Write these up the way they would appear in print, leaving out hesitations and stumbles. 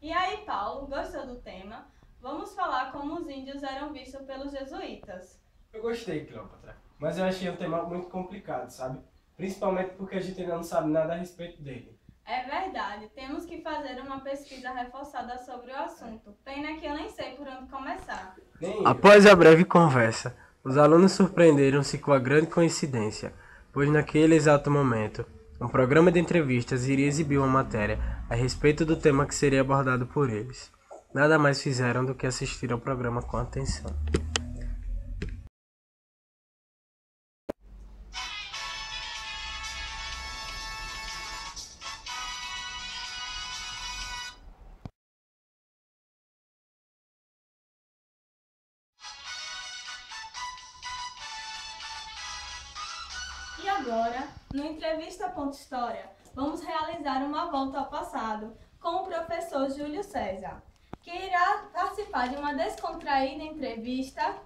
E aí, Paulo, gostou do tema? Vamos falar como os índios eram vistos pelos jesuítas. Eu gostei, Cleópatra, mas eu achei o tema muito complicado, sabe? Principalmente porque a gente ainda não sabe nada a respeito dele. É verdade, temos que fazer uma pesquisa reforçada sobre o assunto. Pena que eu nem sei por onde começar. Nem eu. Após a breve conversa, os alunos surpreenderam-se com a grande coincidência, pois naquele exato momento, um programa de entrevistas iria exibir uma matéria a respeito do tema que seria abordado por eles. Nada mais fizeram do que assistir ao programa com atenção. E agora, no Entrevista Ponto História, vamos realizar uma volta ao passado com o professor Júlio César, que irá participar de uma descontraída entrevista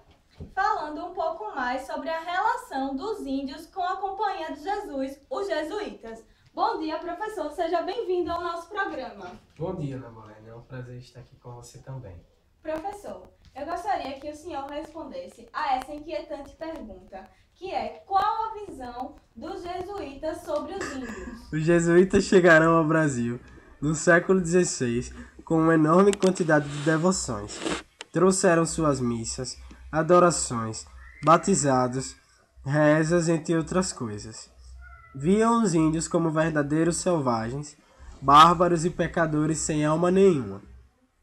falando um pouco mais sobre a relação dos índios com a Companhia de Jesus, os jesuítas. Bom dia, professor, seja bem-vindo ao nosso programa. Bom dia, Ana Bolena, é um prazer estar aqui com você também. Professor, eu gostaria que o senhor respondesse a essa inquietante pergunta, que é: qual a visão dos jesuítas sobre os índios? Os jesuítas chegaram ao Brasil no século XVI com uma enorme quantidade de devoções. Trouxeram suas missas, adorações, batizados, rezas, entre outras coisas. Viam os índios como verdadeiros selvagens, bárbaros e pecadores sem alma nenhuma.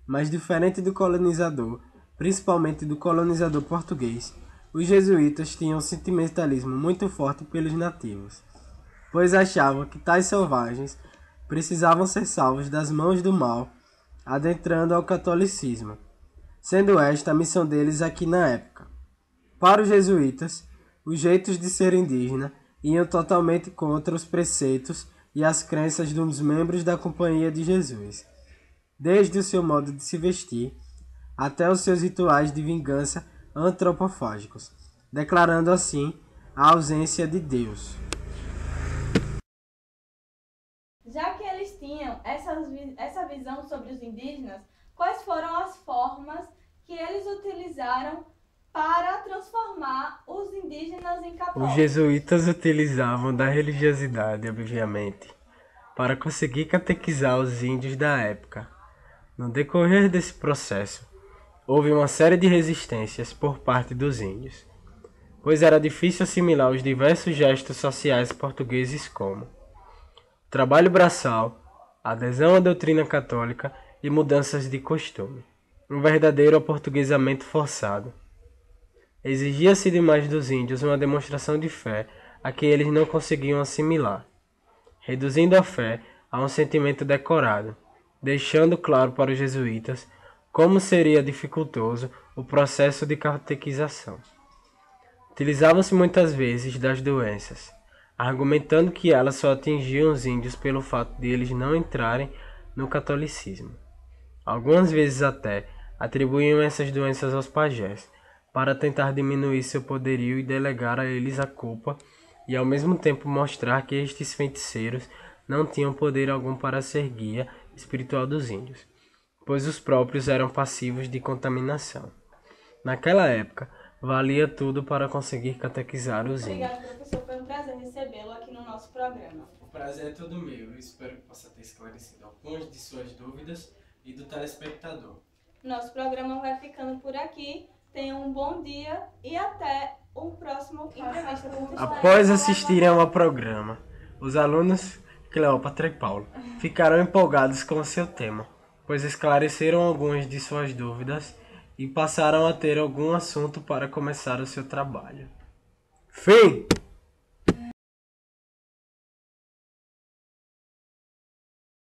Mas diferente do colonizador, principalmente do colonizador português, os jesuítas tinham um sentimentalismo muito forte pelos nativos, pois achavam que tais selvagens precisavam ser salvos das mãos do mal, adentrando ao catolicismo, sendo esta a missão deles aqui na época. Para os jesuítas, os jeitos de ser indígena iam totalmente contra os preceitos e as crenças dos membros da Companhia de Jesus, desde o seu modo de se vestir até os seus rituais de vingança antropofágicos, declarando assim a ausência de Deus. Já que eles tinham essa visão sobre os indígenas, quais foram as formas que eles utilizaram para transformar os indígenas em Os católicos? jesuítas utilizavam da religiosidade, obviamente, para conseguir catequizar os índios da época. No decorrer desse processo, houve uma série de resistências por parte dos índios, pois era difícil assimilar os diversos gestos sociais portugueses como trabalho braçal, adesão à doutrina católica e mudanças de costume. Um verdadeiro aportuguesamento forçado. Exigia-se demais dos índios uma demonstração de fé a que eles não conseguiam assimilar, reduzindo a fé a um sentimento decorado, deixando claro para os jesuítas como seria dificultoso o processo de catequização. Utilizavam-se muitas vezes das doenças, argumentando que elas só atingiam os índios pelo fato de eles não entrarem no catolicismo. Algumas vezes até atribuíam essas doenças aos pajés, para tentar diminuir seu poderio e delegar a eles a culpa, e ao mesmo tempo mostrar que estes feiticeiros não tinham poder algum para ser guia espiritual dos índios, pois os próprios eram passivos de contaminação. Naquela época, valia tudo para conseguir catequizar os índios. Obrigada, professor. Foi um prazer recebê-lo aqui no nosso programa. O prazer é todo meu. Eu espero que possa ter esclarecido algumas de suas dúvidas e do telespectador. Nosso programa vai ficando por aqui. Tenham um bom dia e até o próximo Entrevista Ponto História. Após assistirem ao programa, os alunos Cleópatra e Paulo ficaram empolgados com o seu tema, pois esclareceram algumas de suas dúvidas e passaram a ter algum assunto para começar o seu trabalho. Fim!